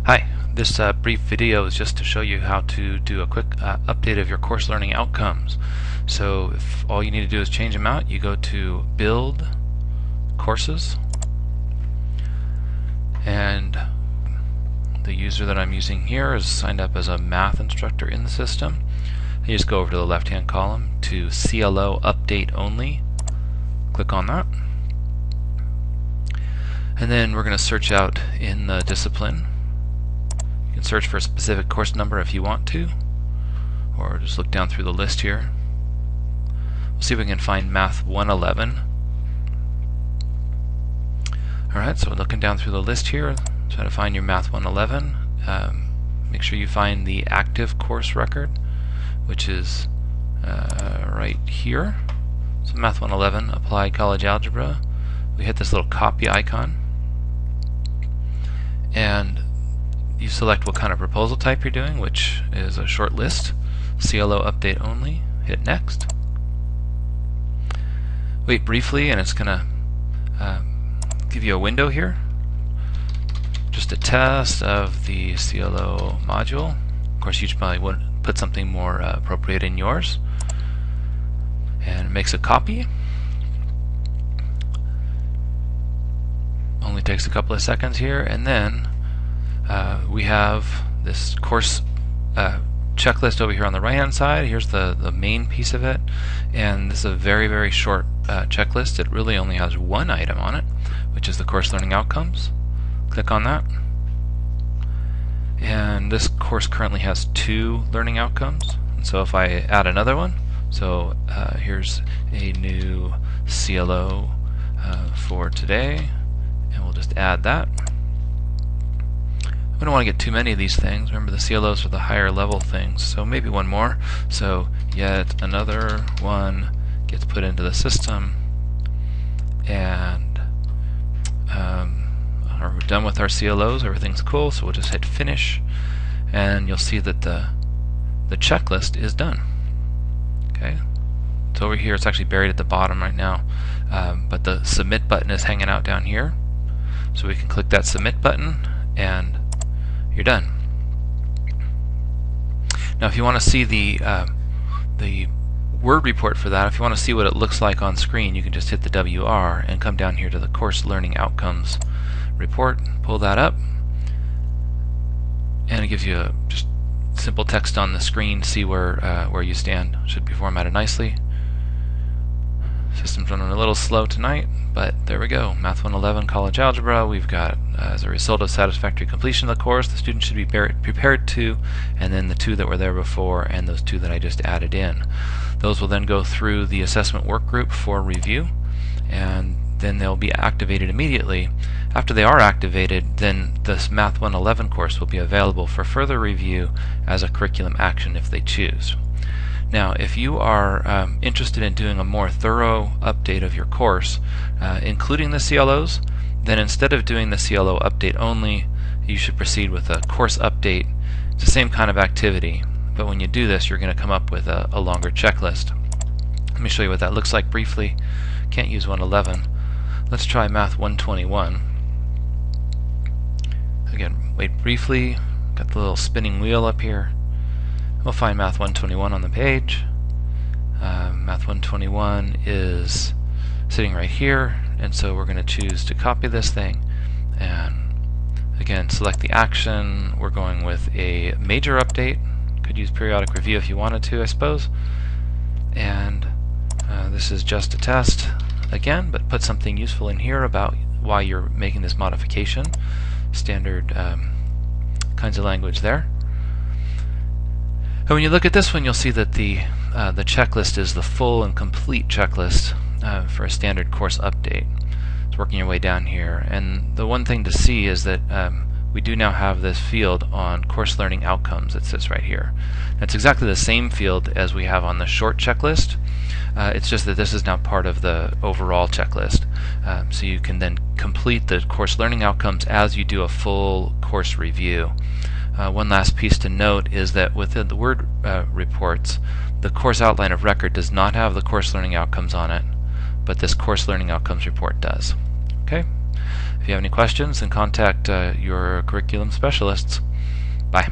Hi, this brief video is just to show you how to do a quick update of your course learning outcomes. So if all you need to do is change them out, you go to Build, Courses, and the user that I'm using here is signed up as a math instructor in the system. You just go over to the left hand column to CLO Update Only, click on that, and then we're going to search out in the discipline. You can search for a specific course number if you want to, or just look down through the list here. We'll see if we can find Math 111. Alright, so we're looking down through the list here, try to find your Math 111. Make sure you find the active course record, which is right here. So Math 111, Applied College Algebra. We hit this little copy icon, and you select what kind of proposal type you're doing, which is a short list, CLO Update Only, hit Next. Wait briefly and it's going to give you a window here, just a test of the CLO module. Of course you should probably would put something more appropriate in yours, and it makes a copy. Only takes a couple of seconds here, and then we have this course checklist over here on the right hand side. Here's the main piece of it, and this is a very short checklist. It really only has one item on it, which is the course learning outcomes. Click on that, and this course currently has 2 learning outcomes, and so if I add another one, so here's a new CLO for today, and we'll just add that. We don't want to get too many of these things. Remember, the CLOs are the higher level things, so maybe one more. So yet another one gets put into the system, and we're done with our CLOs. Everything's cool, so we'll just hit Finish, and you'll see that the checklist is done. Okay, it's over here. It's actually buried at the bottom right now, but the Submit button is hanging out down here, so we can click that Submit button, and you're done. Now if you want to see the word report for that, if you want to see what it looks like on screen, you can just hit the WR and come down here to the Course Learning Outcomes report, pull that up, and it gives you just simple text on the screen. See where you stand. Should be formatted nicely. System's running a little slow tonight, but there we go. Math 111 College Algebra. We've got, as a result of satisfactory completion of the course, the student should be prepared to, and then the 2 that were there before, and those 2 that I just added in. Those will then go through the assessment work group for review, and then they'll be activated immediately. After they are activated, then this Math 111 course will be available for further review as a curriculum action if they choose. Now, if you are interested in doing a more thorough update of your course, including the CLOs, then instead of doing the CLO update only, you should proceed with a course update. It's the same kind of activity, but when you do this, you're going to come up with a longer checklist. Let me show you what that looks like briefly. Can't use 111. Let's try Math 121. Again, wait briefly. Got the little spinning wheel up here. We'll find Math 121 on the page. Math 121 is sitting right here, and so we're going to choose to copy this thing, and again select the action. We're going with a major update. Could use periodic review if you wanted to, I suppose, and this is just a test again, but put something useful in here about why you're making this modification. Standard kinds of language there. And when you look at this one, you'll see that the checklist is the full and complete checklist for a standard course update. It's working your way down here, and the one thing to see is that we do now have this field on course learning outcomes that sits right here. It's exactly the same field as we have on the short checklist. It's just that this is now part of the overall checklist. So you can then complete the course learning outcomes as you do a full course review. One last piece to note is that within the Word reports, the course outline of record does not have the course learning outcomes on it, but this course learning outcomes report does. Okay? If you have any questions, then contact your curriculum specialists. Bye.